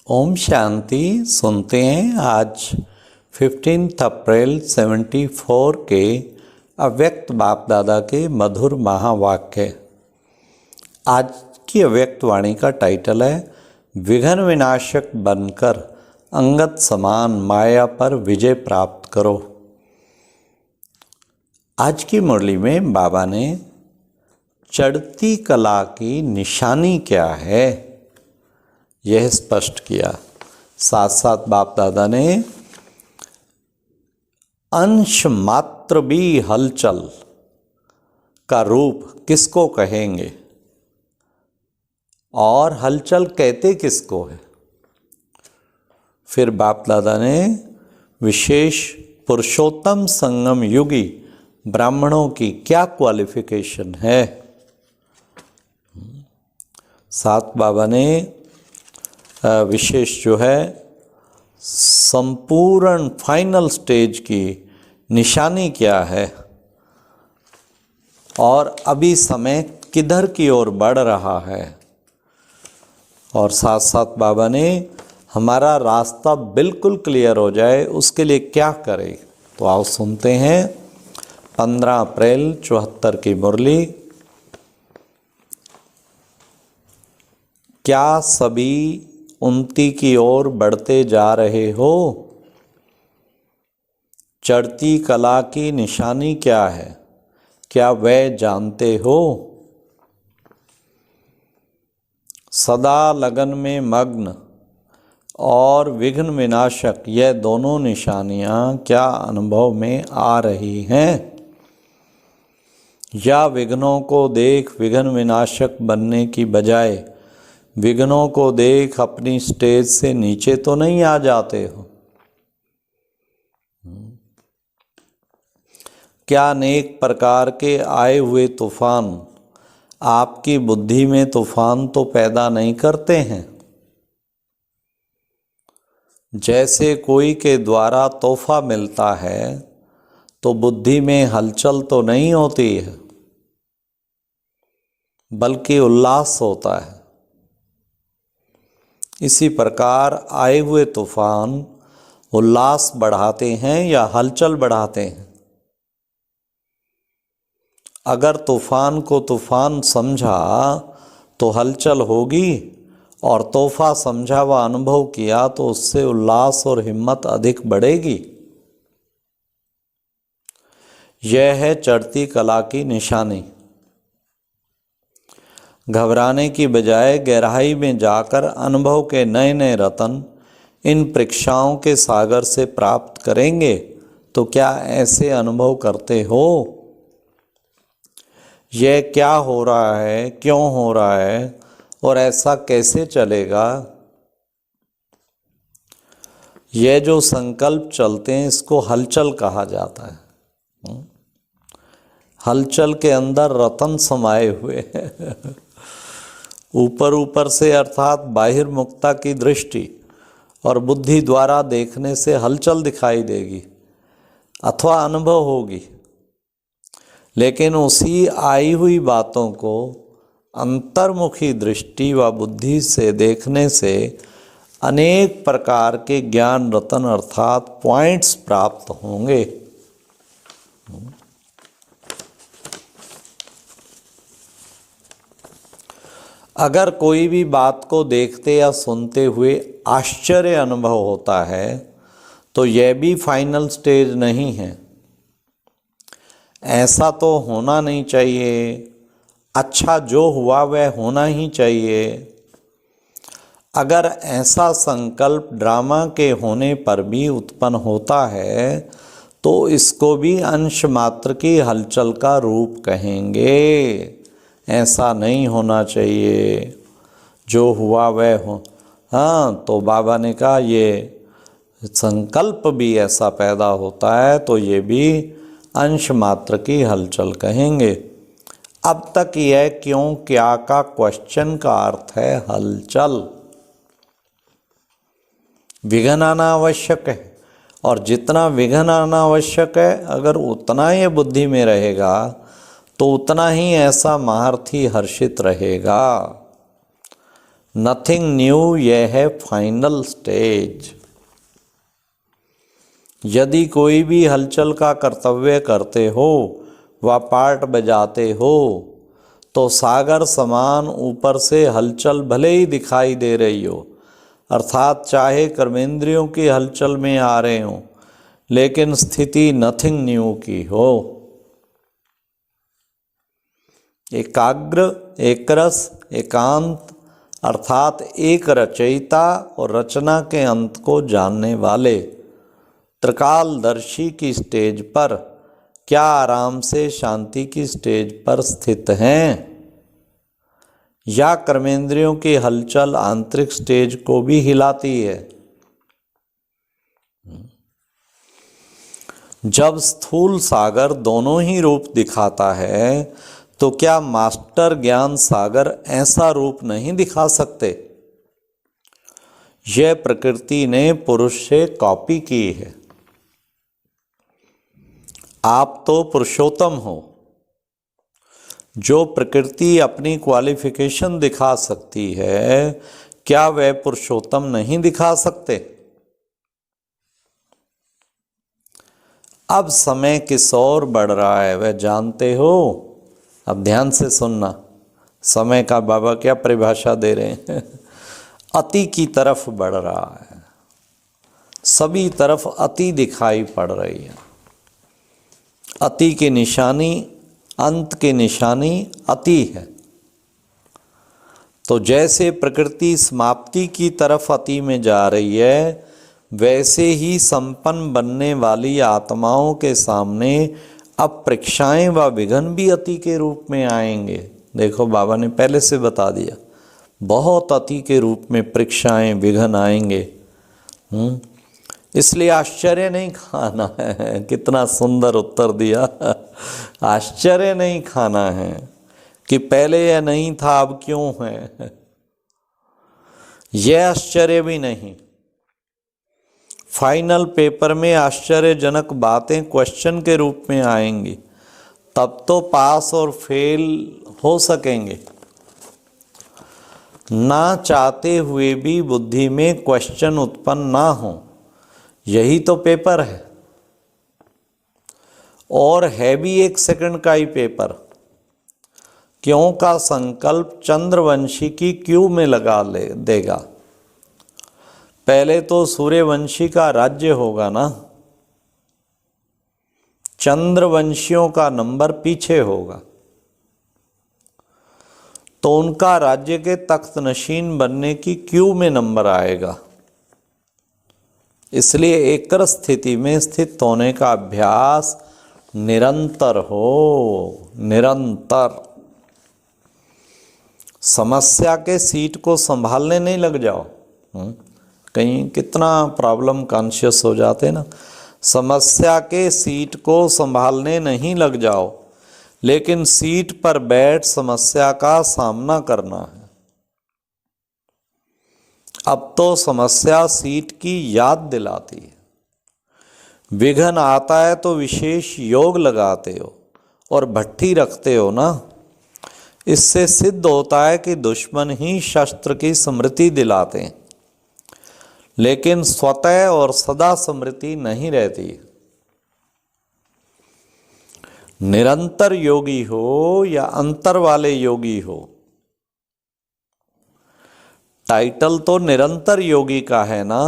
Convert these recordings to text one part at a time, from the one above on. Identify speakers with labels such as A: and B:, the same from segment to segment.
A: ओम शांति। सुनते हैं आज 15 अप्रैल 74 के अव्यक्त बाप दादा के मधुर महावाक्य। आज की अव्यक्त वाणी का टाइटल है विघ्न विनाशक बनकर अंगद समान माया पर विजय प्राप्त करो। आज की मुरली में बाबा ने चढ़ती कला की निशानी क्या है यह स्पष्ट किया। साथ साथ बाप दादा ने अंश मात्र भी हलचल का रूप किसको कहेंगे और हलचल कहते किसको है। फिर बाप दादा ने विशेष पुरुषोत्तम संगम युगी ब्राह्मणों की क्या क्वालिफिकेशन है। साथ बाबा ने विशेष जो है संपूर्ण फाइनल स्टेज की निशानी क्या है और अभी समय किधर की ओर बढ़ रहा है। और साथ साथ बाबा ने हमारा रास्ता बिल्कुल क्लियर हो जाए उसके लिए क्या करें। तो आओ सुनते हैं 15 अप्रैल 74 की मुरली। क्या सभी उन्नति की ओर बढ़ते जा रहे हो? चढ़ती कला की निशानी क्या है, क्या वह जानते हो? सदा लगन में मग्न और विघ्न विनाशक यह दोनों निशानियां क्या अनुभव में आ रही हैं? या विघ्नों को देख विघ्न विनाशक बनने की बजाय विघ्नों को देख अपनी स्टेज से नीचे तो नहीं आ जाते हो? क्या अनेक प्रकार के आए हुए तूफान आपकी बुद्धि में तूफान तो पैदा नहीं करते हैं? जैसे कोई के द्वारा तोहफा मिलता है तो बुद्धि में हलचल तो नहीं होती है बल्कि उल्लास होता है। इसी प्रकार आए हुए तूफान उल्लास बढ़ाते हैं या हलचल बढ़ाते हैं। अगर तूफान को तूफान समझा तो हलचल होगी और तोहफा समझा व अनुभव किया तो उससे उल्लास और हिम्मत अधिक बढ़ेगी। यह है चढ़ती कला की निशानी। घबराने की बजाय गहराई में जाकर अनुभव के नए नए रतन इन परीक्षाओं के सागर से प्राप्त करेंगे। तो क्या ऐसे अनुभव करते हो? यह क्या हो रहा है, क्यों हो रहा है और ऐसा कैसे चलेगा? यह जो संकल्प चलते हैं इसको हलचल कहा जाता है। हलचल के अंदर रतन समाये हुए हैं। ऊपर ऊपर से अर्थात बाहिर मुक्ता की दृष्टि और बुद्धि द्वारा देखने से हलचल दिखाई देगी अथवा अनुभव होगी, लेकिन उसी आई हुई बातों को अंतर्मुखी दृष्टि व बुद्धि से देखने से अनेक प्रकार के ज्ञान रतन अर्थात पॉइंट्स प्राप्त होंगे। अगर कोई भी बात को देखते या सुनते हुए आश्चर्य अनुभव होता है तो यह भी फाइनल स्टेज नहीं है। ऐसा तो होना नहीं चाहिए। अच्छा जो हुआ वह होना ही चाहिए। अगर ऐसा संकल्प ड्रामा के होने पर भी उत्पन्न होता है तो इसको भी अंश मात्र की हलचल का रूप कहेंगे। ऐसा नहीं होना चाहिए। जो हुआ वह हो। हाँ, तो बाबा ने कहा ये संकल्प भी ऐसा पैदा होता है तो ये भी अंश मात्र की हलचल कहेंगे। अब तक यह क्यों क्या का क्वेश्चन का अर्थ है हलचल। विघ्न आना आवश्यक है और जितना विघ्न आना आवश्यक है अगर उतना ये बुद्धि में रहेगा तो उतना ही ऐसा महारथी हर्षित रहेगा। नथिंग न्यू, यह है फाइनल स्टेज। यदि कोई भी हलचल का कर्तव्य करते हो व पार्ट बजाते हो तो सागर समान ऊपर से हलचल भले ही दिखाई दे रही हो, अर्थात चाहे कर्मेंद्रियों की हलचल में आ रहे हो, लेकिन स्थिति नथिंग न्यू की हो। एकाग्र, एकरस, एकांत अर्थात एक रचयिता और रचना के अंत को जानने वाले त्रिकालदर्शी की स्टेज पर क्या आराम से शांति की स्टेज पर स्थित हैं, या कर्मेंद्रियों की हलचल आंतरिक स्टेज को भी हिलाती है। जब स्थूल सागर दोनों ही रूप दिखाता है तो क्या मास्टर ज्ञान सागर ऐसा रूप नहीं दिखा सकते? यह प्रकृति ने पुरुष से कॉपी की है। आप तो पुरुषोत्तम हो। जो प्रकृति अपनी क्वालिफिकेशन दिखा सकती है, क्या वह पुरुषोत्तम नहीं दिखा सकते? अब समय किस ओर बढ़ रहा है वह जानते हो? अब ध्यान से सुनना, समय का बाबा क्या परिभाषा दे रहे हैं। अति की तरफ बढ़ रहा है, सभी तरफ अति दिखाई पड़ रही है। अति की निशानी, अंत की निशानी अति है। तो जैसे प्रकृति समाप्ति की तरफ अति में जा रही है, वैसे ही संपन्न बनने वाली आत्माओं के सामने अब परीक्षाएं व विघ्न भी अति के रूप में आएंगे। देखो बाबा ने पहले से बता दिया, बहुत अति के रूप में परीक्षाएं विघ्न आएंगे। इसलिए आश्चर्य नहीं खाना है। कितना सुंदर उत्तर दिया। आश्चर्य नहीं खाना है कि पहले यह नहीं था अब क्यों है, यह आश्चर्य भी नहीं। फाइनल पेपर में आश्चर्यजनक बातें क्वेश्चन के रूप में आएंगी, तब तो पास और फेल हो सकेंगे। ना चाहते हुए भी बुद्धि में क्वेश्चन उत्पन्न ना हो, यही तो पेपर है। और है भी 1 सेकंड का ही पेपर। क्यों का संकल्प चंद्रवंशी की क्यू में लगा देगा। पहले तो सूर्यवंशी का राज्य होगा ना, चंद्रवंशियों का नंबर पीछे होगा, तो उनका राज्य के तख्त नशीन बनने की क्यू में नंबर आएगा। इसलिए एकर स्थिति में स्थित होने का अभ्यास निरंतर हो, निरंतर। समस्या के सीट को संभालने नहीं लग जाओ। कहीं कितना प्रॉब्लम कॉन्शियस हो जाते ना। समस्या के सीट को संभालने नहीं लग जाओ, लेकिन सीट पर बैठ समस्या का सामना करना है। अब तो समस्या सीट की याद दिलाती है। विघ्न आता है तो विशेष योग लगाते हो और भट्ठी रखते हो ना। इससे सिद्ध होता है कि दुश्मन ही शस्त्र की स्मृति दिलाते हैं, लेकिन स्वतः और सदा स्मृति नहीं रहती। निरंतर योगी हो या अंतर वाले योगी हो, टाइटल तो निरंतर योगी का है ना।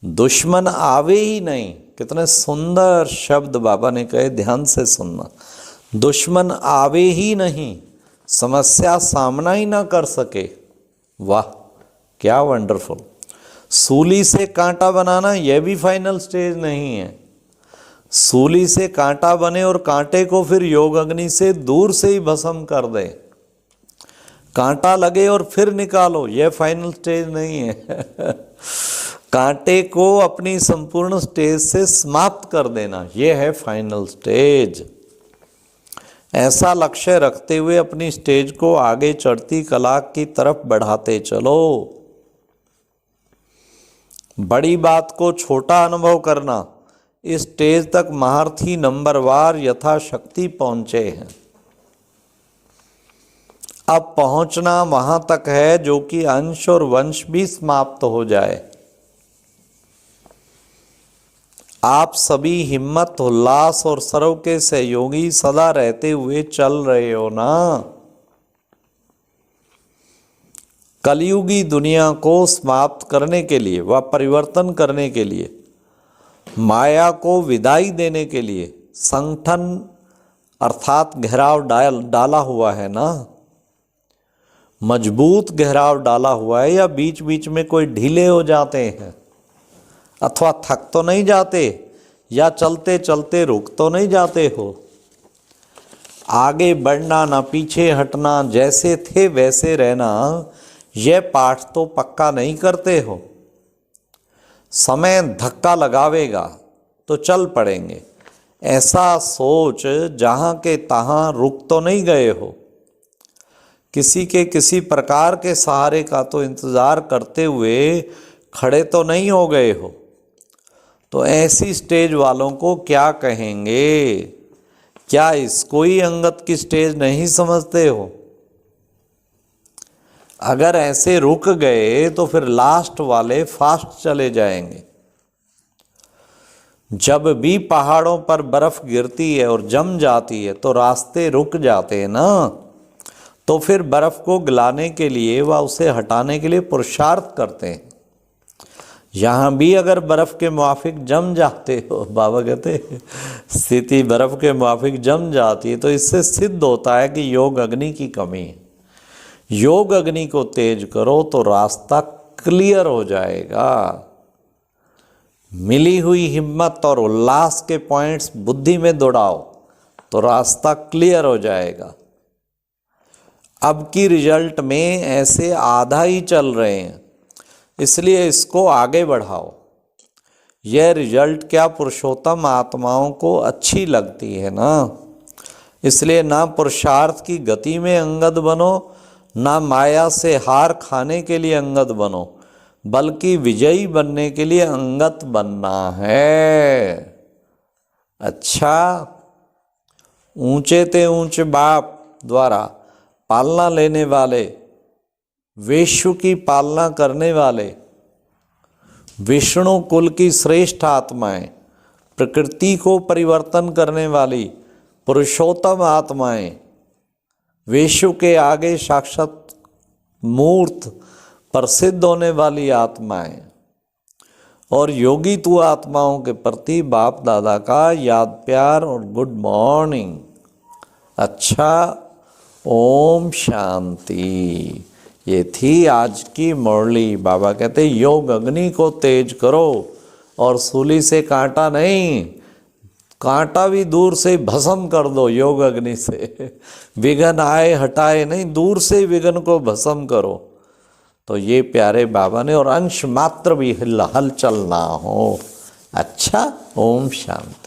A: दुश्मन आवे ही नहीं। कितने सुंदर शब्द बाबा ने कहे, ध्यान से सुनना। दुश्मन आवे ही नहीं, समस्या सामना ही ना कर सके। वाह क्या वंडरफुल। सूली से कांटा बनाना यह भी फाइनल स्टेज नहीं है। सूली से कांटा बने और कांटे को फिर योग अग्नि से दूर से ही भस्म कर दे। कांटा लगे और फिर निकालो, यह फाइनल स्टेज नहीं है। कांटे को अपनी संपूर्ण स्टेज से समाप्त कर देना, यह है फाइनल स्टेज। ऐसा लक्ष्य रखते हुए अपनी स्टेज को आगे चढ़ती कला की तरफ बढ़ाते चलो। बड़ी बात को छोटा अनुभव करना, इस स्टेज तक महारथी नंबरवार यथाशक्ति पहुंचे हैं। अब पहुंचना वहां तक है जो कि अंश और वंश भी समाप्त हो जाए। आप सभी हिम्मत, उल्लास और सर्व के सहयोगी सदा रहते हुए चल रहे हो ना। कलयुगी दुनिया को समाप्त करने के लिए व परिवर्तन करने के लिए, माया को विदाई देने के लिए संगठन अर्थात घेराव डाला हुआ है ना। मजबूत घेराव डाला हुआ है या बीच बीच में कोई ढीले हो जाते हैं, अथवा थक तो नहीं जाते, या चलते चलते रुक तो नहीं जाते हो। आगे बढ़ना ना पीछे हटना, जैसे थे वैसे रहना, यह पाठ तो पक्का नहीं करते हो। समय धक्का लगावेगा तो चल पड़ेंगे, ऐसा सोच जहाँ के तहाँ रुक तो नहीं गए हो। किसी के किसी प्रकार के सहारे का तो इंतज़ार करते हुए खड़े तो नहीं हो गए हो। तो ऐसी स्टेज वालों को क्या कहेंगे? क्या इसको ही अंगत की स्टेज नहीं समझते हो? अगर ऐसे रुक गए तो फिर लास्ट वाले फास्ट चले जाएंगे। जब भी पहाड़ों पर बर्फ गिरती है और जम जाती है तो रास्ते रुक जाते हैं ना। तो फिर बर्फ को गलाने के लिए व उसे हटाने के लिए पुरुषार्थ करते हैं। यहाँ भी अगर बर्फ के मुआफिक जम जाते हो, बाबा कहते स्थिति बर्फ के मुआफिक जम जाती है, तो इससे सिद्ध होता है कि योग अग्नि की कमी है। योग अग्नि को तेज करो तो रास्ता क्लियर हो जाएगा। मिली हुई हिम्मत और उल्लास के पॉइंट्स बुद्धि में दौड़ाओ तो रास्ता क्लियर हो जाएगा। अब की रिजल्ट में ऐसे आधा ही चल रहे हैं, इसलिए इसको आगे बढ़ाओ। यह रिजल्ट क्या पुरुषोत्तम आत्माओं को अच्छी लगती है ना। इसलिए ना पुरुषार्थ की गति में अंगद बनो, ना माया से हार खाने के लिए अंगद बनो, बल्कि विजयी बनने के लिए अंगत बनना है। अच्छा, ऊंचे ते ऊंचे बाप द्वारा पालना लेने वाले, विश्व की पालना करने वाले, विष्णु कुल की श्रेष्ठ आत्माएं, प्रकृति को परिवर्तन करने वाली पुरुषोत्तम आत्माएं, विश्व के आगे साक्षात मूर्त प्रसिद्ध होने वाली आत्माएं और योगी तु आत्माओं के प्रति बाप दादा का याद प्यार और गुड मॉर्निंग। अच्छा, ओम शांति। ये थी आज की मुरली। बाबा कहते योग अग्नि को तेज करो और सूली से कांटा नहीं, कांटा भी दूर से भस्म कर दो योग अग्नि से। विघ्न आए हटाए नहीं, दूर से विघ्न को भस्म करो। तो ये प्यारे बाबा ने, और अंश मात्र भी हलचल ना हो। अच्छा, ओम शांति।